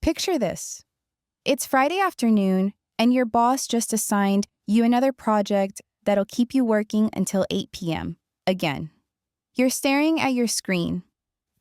Picture this. It's Friday afternoon, and your boss just assigned you another project that'll keep you working until 8 p.m. again. You're staring at your screen,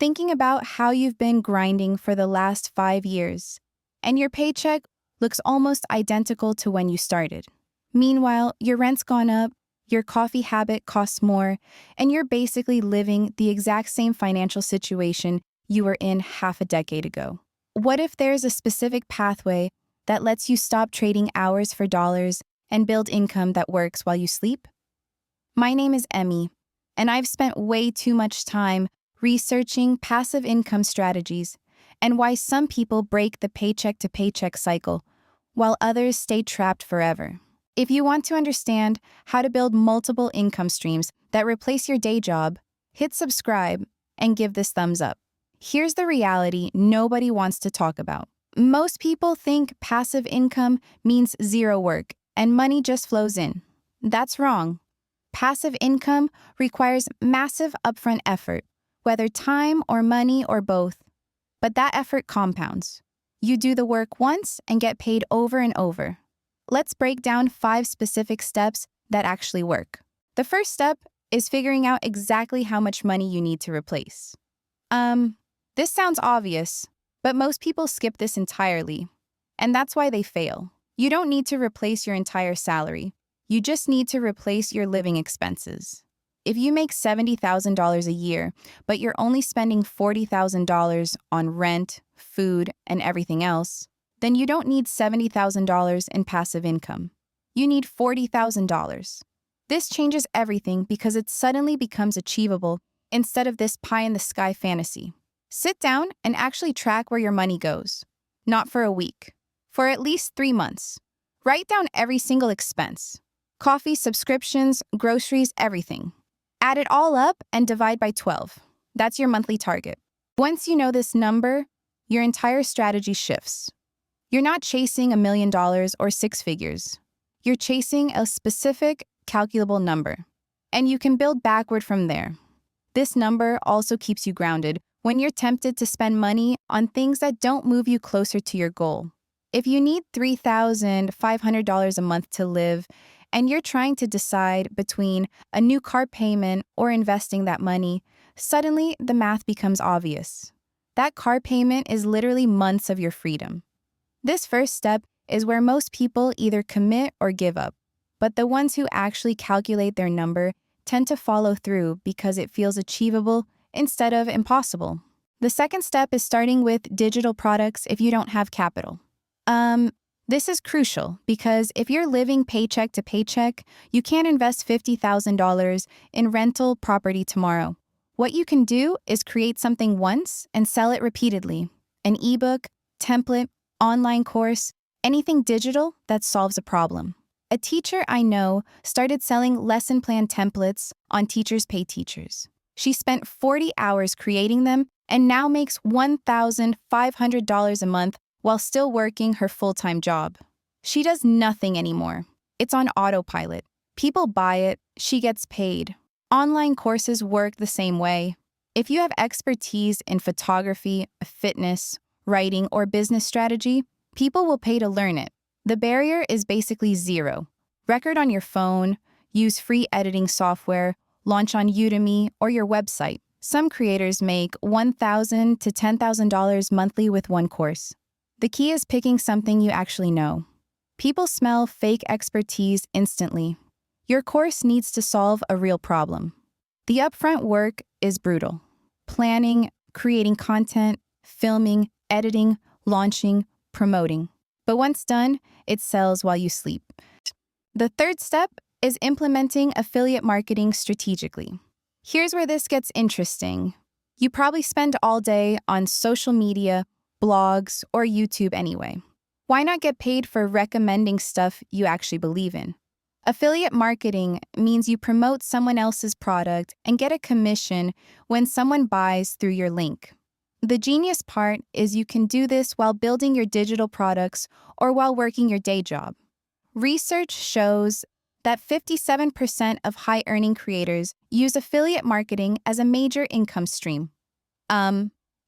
thinking about how you've been grinding for the last 5 years, and your paycheck looks almost identical to when you started. Meanwhile, your rent's gone up, your coffee habit costs more, and you're basically living the exact same financial situation you were in half a decade ago. What if there's a specific pathway that lets you stop trading hours for dollars and build income that works while you sleep? My name is Emmy, and I've spent way too much time researching passive income strategies and why some people break the paycheck-to-paycheck cycle while others stay trapped forever. If you want to understand how to build multiple income streams that replace your day job, hit subscribe and give this thumbs up. Here's the reality nobody wants to talk about. Most people think passive income means zero work and money just flows in. That's wrong. Passive income requires massive upfront effort, whether time or money or both. But that effort compounds. You do the work once and get paid over and over. Let's break down 5 specific steps that actually work. The first step is figuring out exactly how much money you need to replace. This sounds obvious, but most people skip this entirely, and that's why they fail. You don't need to replace your entire salary. You just need to replace your living expenses. If you make $70,000 a year, but you're only spending $40,000 on rent, food, and everything else, then you don't need $70,000 in passive income. You need $40,000. This changes everything because it suddenly becomes achievable instead of this pie-in-the-sky fantasy. Sit down and actually track where your money goes. Not for a week. For at least 3 months. Write down every single expense. Coffee, subscriptions, groceries, everything. Add it all up and divide by 12. That's your monthly target. Once you know this number, your entire strategy shifts. You're not chasing $1 million or 6 figures. You're chasing a specific, calculable number. And you can build backward from there. This number also keeps you grounded when you're tempted to spend money on things that don't move you closer to your goal. If you need $3,500 a month to live, and you're trying to decide between a new car payment or investing that money, suddenly the math becomes obvious. That car payment is literally months of your freedom. This first step is where most people either commit or give up, but the ones who actually calculate their number tend to follow through because it feels achievable instead of impossible. The second step is starting with digital products if you don't have capital. This is crucial because if you're living paycheck to paycheck, you can't invest $50,000 in rental property tomorrow. What you can do is create something once and sell it repeatedly. An ebook, template, online course, anything digital that solves a problem. A teacher I know started selling lesson plan templates on Teachers Pay Teachers. She spent 40 hours creating them and now makes $1,500 a month while still working her full-time job. She does nothing anymore. It's on autopilot. People buy it, she gets paid. Online courses work the same way. If you have expertise in photography, fitness, writing, or business strategy, people will pay to learn it. The barrier is basically zero. Record on your phone, use free editing software, launch on Udemy or your website. Some creators make $1,000 to $10,000 monthly with one course. The key is picking something you actually know. People smell fake expertise instantly. Your course needs to solve a real problem. The upfront work is brutal. Planning, creating content, filming, editing, launching, promoting. But once done, it sells while you sleep. The third step is implementing affiliate marketing strategically. Here's where this gets interesting. You probably spend all day on social media, blogs, or YouTube anyway. Why not get paid for recommending stuff you actually believe in? Affiliate marketing means you promote someone else's product and get a commission when someone buys through your link. The genius part is you can do this while building your digital products or while working your day job. Research shows that 57% of high-earning creators use affiliate marketing as a major income stream.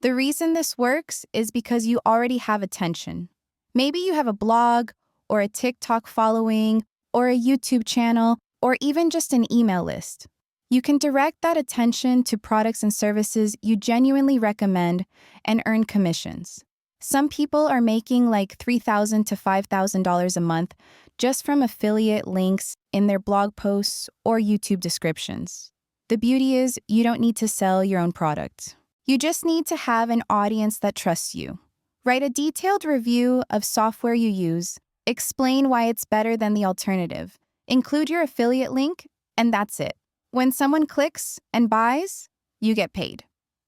The reason this works is because you already have attention. Maybe you have a blog, or a TikTok following, or a YouTube channel, or even just an email list. You can direct that attention to products and services you genuinely recommend and earn commissions. Some people are making like $3,000 to $5,000 a month just from affiliate links in their blog posts or YouTube descriptions. The beauty is you don't need to sell your own product. You just need to have an audience that trusts you. Write a detailed review of software you use, explain why it's better than the alternative, include your affiliate link, and that's it. When someone clicks and buys, you get paid.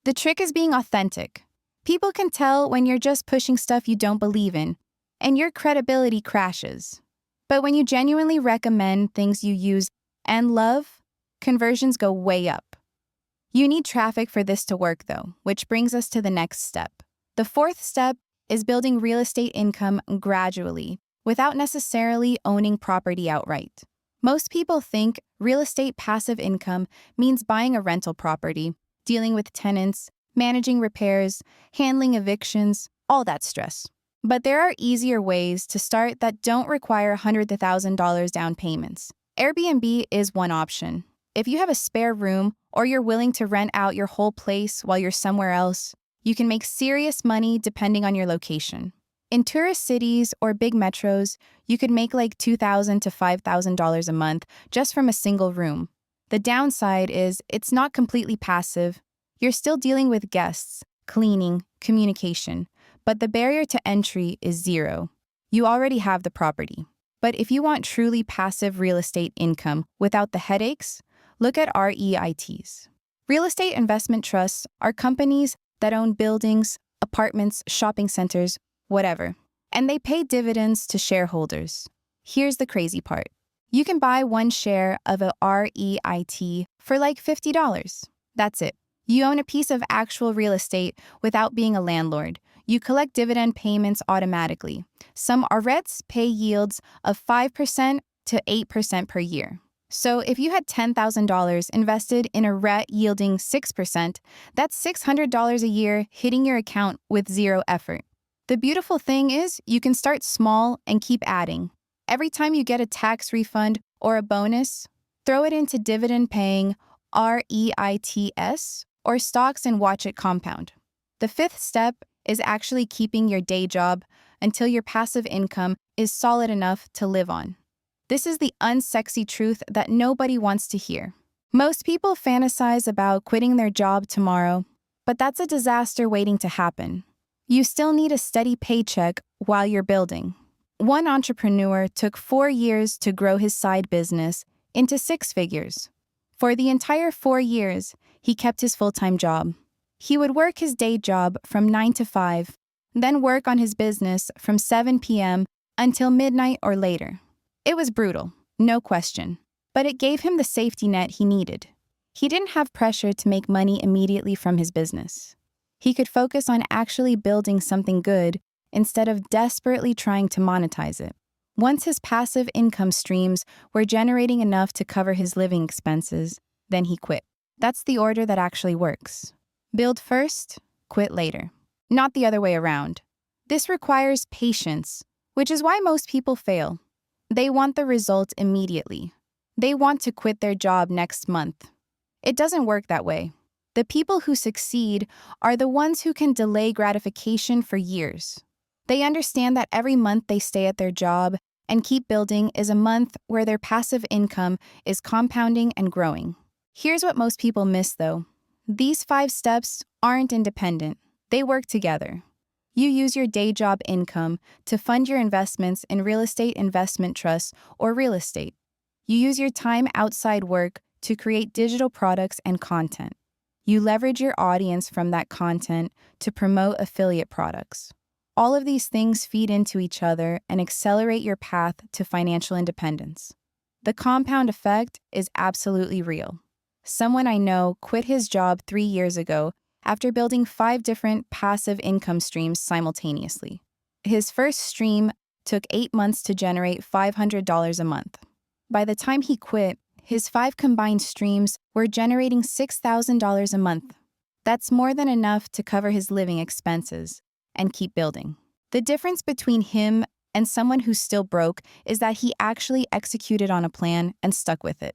The trick is being authentic. People can tell when you're just pushing stuff you don't believe in, and your credibility crashes. But when you genuinely recommend things you use and love, conversions go way up. You need traffic for this to work, though, which brings us to the next step. The fourth step is building real estate income gradually, without necessarily owning property outright. Most people think real estate passive income means buying a rental property, dealing with tenants, managing repairs, handling evictions, all that stress. But there are easier ways to start that don't require $100,000 down payments. Airbnb is one option. If you have a spare room or you're willing to rent out your whole place while you're somewhere else, you can make serious money depending on your location. In tourist cities or big metros, you could make like $2,000 to $5,000 a month just from a single room. The downside is it's not completely passive. You're still dealing with guests, cleaning, communication, but the barrier to entry is zero. You already have the property. But if you want truly passive real estate income without the headaches, look at REITs. Real estate investment trusts are companies that own buildings, apartments, shopping centers, whatever, and they pay dividends to shareholders. Here's the crazy part. You can buy one share of a REIT for like $50. That's it. You own a piece of actual real estate without being a landlord. You collect dividend payments automatically. Some REITs pay yields of 5% to 8% per year. So if you had $10,000 invested in a REIT yielding 6%, that's $600 a year hitting your account with zero effort. The beautiful thing is you can start small and keep adding. Every time you get a tax refund or a bonus, throw it into dividend-paying REITs or stocks and watch it compound. The fifth step is actually keeping your day job until your passive income is solid enough to live on. This is the unsexy truth that nobody wants to hear. Most people fantasize about quitting their job tomorrow, but that's a disaster waiting to happen. You still need a steady paycheck while you're building. One entrepreneur took 4 years to grow his side business into 6 figures. For the entire 4 years, he kept his full-time job. He would work his day job from 9 to 5, then work on his business from 7 p.m. until midnight or later. It was brutal, no question, but it gave him the safety net he needed. He didn't have pressure to make money immediately from his business. He could focus on actually building something good instead of desperately trying to monetize it. Once his passive income streams were generating enough to cover his living expenses, then he quit. That's the order that actually works. Build first, quit later. Not the other way around. This requires patience, which is why most people fail. They want the result immediately. They want to quit their job next month. It doesn't work that way. The people who succeed are the ones who can delay gratification for years. They understand that every month they stay at their job and keep building is a month where their passive income is compounding and growing. Here's what most people miss, though. These 5 steps aren't independent. They work together. You use your day job income to fund your investments in real estate investment trusts or real estate. You use your time outside work to create digital products and content. You leverage your audience from that content to promote affiliate products. All of these things feed into each other and accelerate your path to financial independence. The compound effect is absolutely real. Someone I know quit his job 3 years ago after building 5 different passive income streams simultaneously. His first stream took 8 months to generate $500 a month. By the time he quit, his 5 combined streams were generating $6,000 a month. That's more than enough to cover his living expenses and keep building. The difference between him and someone who's still broke is that he actually executed on a plan and stuck with it.